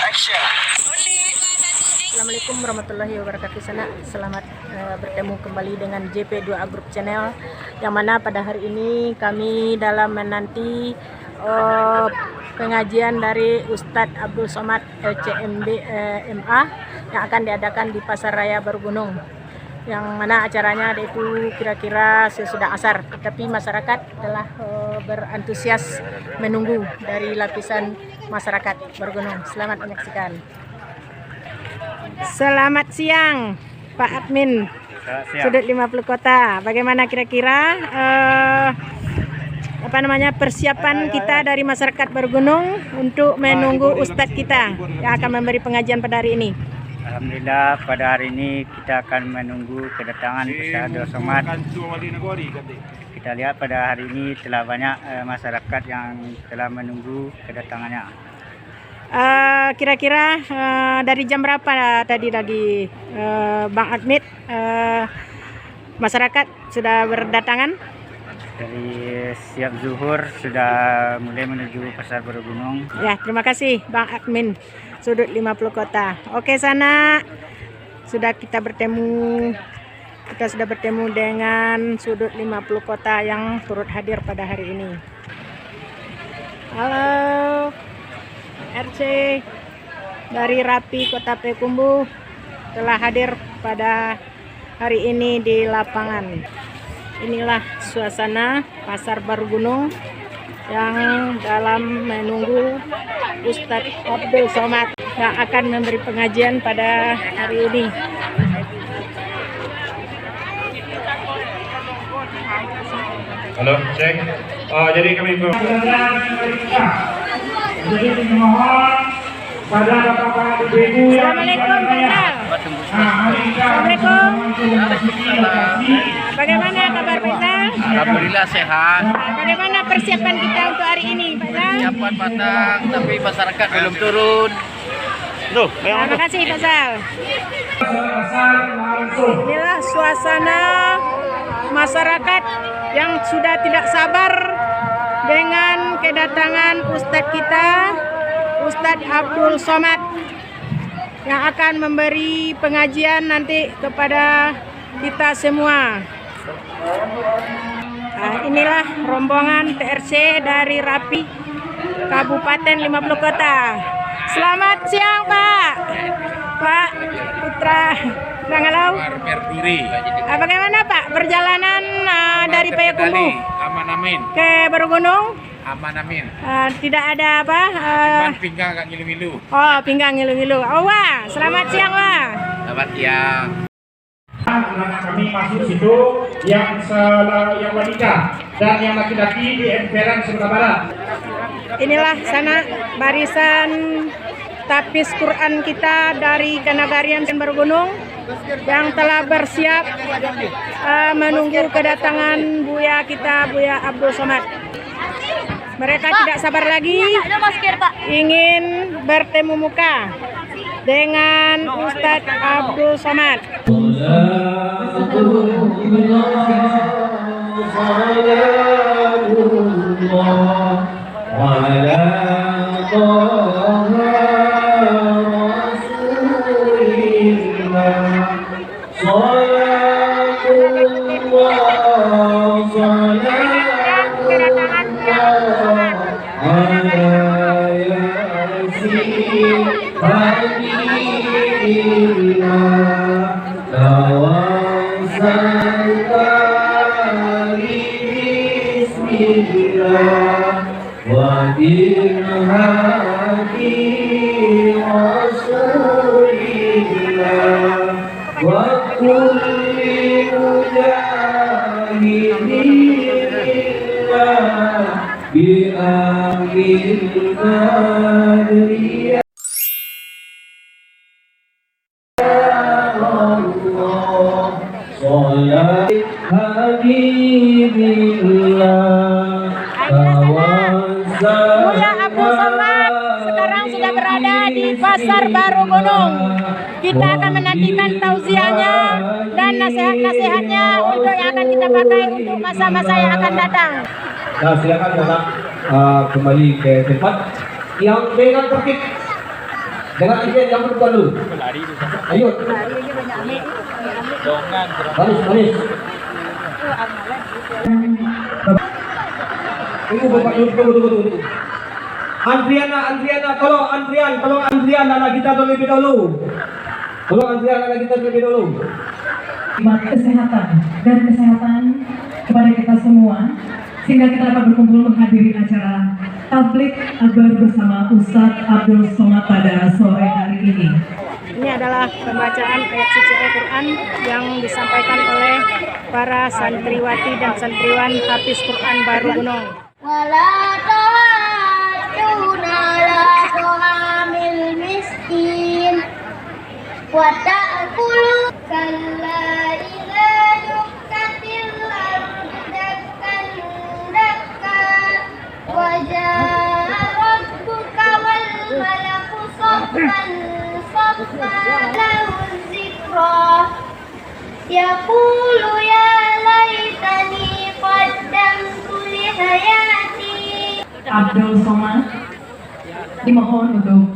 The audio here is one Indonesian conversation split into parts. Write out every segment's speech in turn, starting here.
Action. Assalamualaikum warahmatullahi wabarakatuh. Selamat bertemu kembali dengan JP2 Group Channel, yang mana pada hari ini kami dalam menanti pengajian dari Ustadz Abdul Somad LCMB MA yang akan diadakan di Pasar Raya Barugunung, yang mana acaranya itu kira-kira sesudah asar, tetapi masyarakat telah berantusias menunggu dari lapisan masyarakat Barugunung. Selamat menyaksikan. Selamat siang Pak Admin Sudut 50 Kota. Bagaimana kira-kira persiapan kita dari masyarakat Barugunung untuk menunggu Ustadz kita yang akan memberi pengajian pada hari ini? Alhamdulillah, pada hari ini kita akan menunggu kedatangan Ustadz Abdul Somad. Kita lihat pada hari ini telah banyak masyarakat yang telah menunggu kedatangannya. Kira-kira dari jam berapa tadi lagi Bang Admit masyarakat sudah berdatangan? Dari siap zuhur sudah mulai menuju Pasar Barugunung. Ya, terima kasih Bang Admin Sudut 50 Kota. Oke, sana sudah kita sudah bertemu dengan Sudut 50 Kota yang turut hadir pada hari ini. Halo RC dari Rapi Kota Payakumbuh telah hadir pada hari ini di lapangan. Inilah suasana Pasar Barugunung yang dalam menunggu Ustadz Abdul Somad yang akan memberi pengajian pada hari ini. Halo, cek. Jadi kami jadi mohon pada bapak-bapak ibu yang Assalamualaikum. Bagaimana kabar Pak Zal? Alhamdulillah sehat. Bagaimana persiapan kita untuk hari ini Pak Zal? Persiapan matang, tapi masyarakat belum turun. Terima kasih Pak Zal. Inilah suasana masyarakat yang sudah tidak sabar dengan kedatangan Ustadz kita, Ustadz Abdul Somad, yang akan memberi pengajian nanti kepada kita semua. Nah, inilah rombongan TRC dari Rapi Kabupaten 50 Kota. Selamat siang Pak Putra Rangalau. Bagaimana Pak perjalanan dari Payakumbuh ke Barugunung? aman amin. Tidak ada apa? Cuman pinggang agak ngilu-ngilu. Oh, pinggang ngilu-ngilu. Oh, wah, selamat siang Wah. Selamat siang. Kami masuk situ yang wanita dan yang laki-laki di emperan sebelah barat. Inilah sana barisan tapis Quran kita dari Kanagarian Barugunung yang telah bersiap menunggu kedatangan Buya kita, Buya Abdul Somad. Mereka tidak sabar lagi ingin bertemu muka dengan Ustadz Abdul Somad. sholat habibillah Mulia Abdul Somad sekarang sudah berada di Pasar Baru Gunung. Kita akan menantikan tausiahnya dan nasihat-nasihatnya untuk yang akan kita pakai untuk masa-masa yang akan datang. Nah, silakan Bapak kembali ke tempat yang dengan tertib. Dengan izin yang berdepan dulu. Ayo. Manis. Tunggu Bapak, tunggu. Antriana, tolong antrian anak kita terlebih dahulu. Khidmat kesehatan dan kesehatan kepada kita semua sehingga kita dapat berkumpul menghadiri acara tablik akbar bersama Ustadz Abdul Somad pada sore hari ini. Ini adalah pembacaan ayat suci Al-Quran yang disampaikan oleh para santriwati dan santriwan Hafiz Quran Baru Gunung. Wala ta'atuna la tu'amil miskin wa ta'kulu kalla idza dukkatil ardu dakkan wa ja'a rabbuka wal malaku saffan lahu dzikra yaqulu ya laitani qaddamtu li hayati. Abdul Somad dimohon untuk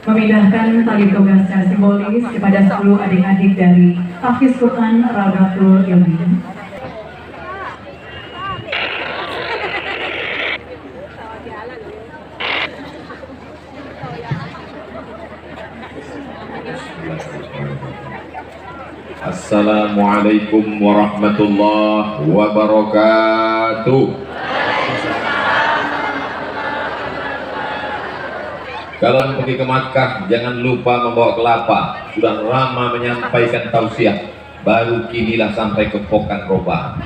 memindahkan tali toga secara simbolis kepada 10 adik-adik dari Hafiz Quran Ragatul Ilmi. Assalamualaikum warahmatullahi wabarakatuh. Kalau pergi ke Makkah, jangan lupa membawa kelapa. Sudah lama menyampaikan tausiah, baru kinilah sampai ke Pokan Roba.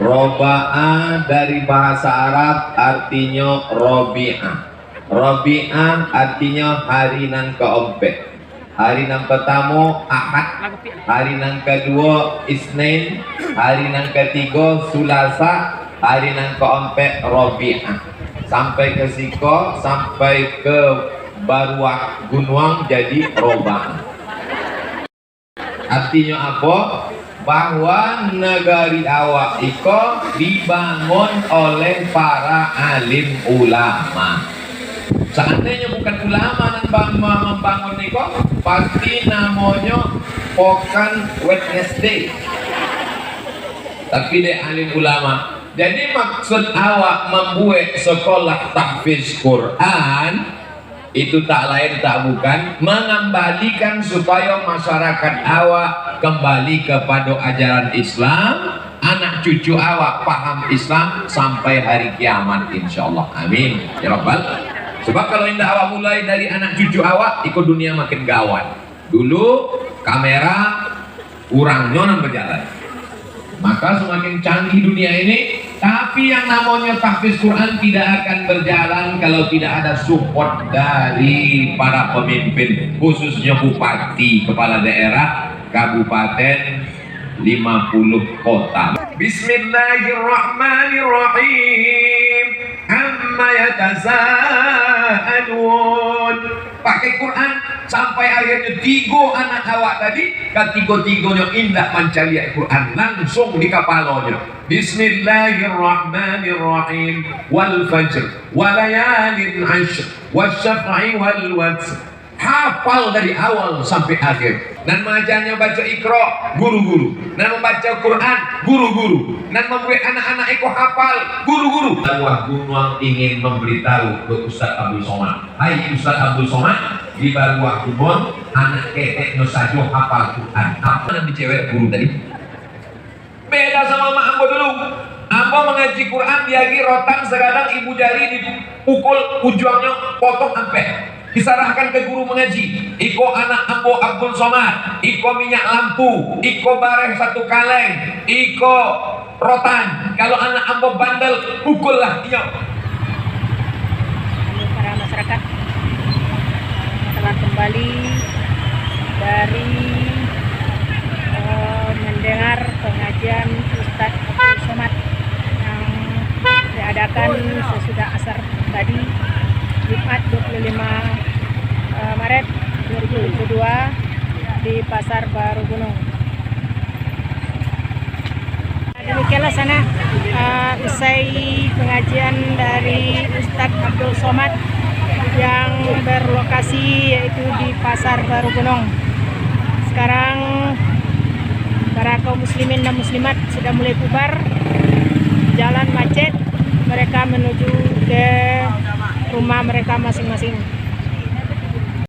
Roba'ah dari bahasa Arab artinya Robi'ah. Robi'ah artinya hari nan keempat. Hari nan pertama Ahad, hari nan kedua Isnin, hari nan ketiga Sulasa, hari nan keempat Robi'ah. Sampai ke Siko, sampai ke Baruah Gunung jadi Roba'ah. Artinya apa? Bahwa negari awak iko dibangun oleh para alim ulama. Seandainya bukan ulama yang membangun niko, pasti namanya Pokan Wednesday. Tapi dia alim ulama. Jadi maksud awak membuat sekolah tahfiz Quran itu tak lain tak bukan mengembalikan supaya masyarakat awak kembali kepada ajaran Islam, anak cucu awak paham Islam sampai hari kiamat insyaallah. Amin ya rabbal. Sebab kalau indah awak mulai dari anak cucu awak, ikut dunia makin gawat. Dulu kamera kurangnya berjalan, maka semakin canggih dunia ini. Tapi yang namanya tahfiz Quran tidak akan berjalan kalau tidak ada support dari para pemimpin, khususnya bupati, kepala daerah, kabupaten, 50 kota. Bismillahirrahmanirrahim. Amma yatasaalun. Pakai Quran sampai akhirnya 3 anak awak tadi, ketiga-tiganya indah mencari Quran langsung di kepalanya. Bismillahirrahmanirrahim. Wal fajr walayalin ashr wasyaf'i wal watr. Hafal dari awal sampai akhir. Dan mengajarnya baca Iqra, guru-guru. Dan membaca Quran, guru-guru. Dan membuat anak-anak itu hafal, guru-guru. Baruah Gunung ingin memberitahu ke Ustaz Abdul Somad. Hai Ustaz Abdul Somad, di Baruah Gunung anak keteknya saja hafal Quran. Apa yang dicewek guru tadi? Beda sama mak ambo dulu. Ambo mengaji Quran diagi rotan sekarang ibu jari dipukul ujungnya potong sampai diserahkan ke guru mengaji. Iko anak ambo Abdul Somad, iko minyak lampu, iko bareng 1 kaleng, iko rotan. Kalau anak ambo bandel, pukullah dia. Para masyarakat telah kembali dari diadakan sesudah asar tadi, Jumat 25 Maret 2022 di Pasar Baru Gunung. Demikianlah sana usai pengajian dari Ustadz Abdul Somad yang berlokasi yaitu di Pasar Baru Gunung. Sekarang para kaum muslimin dan muslimat sudah mulai bubar, jalan macet, mereka menuju ke rumah mereka masing-masing.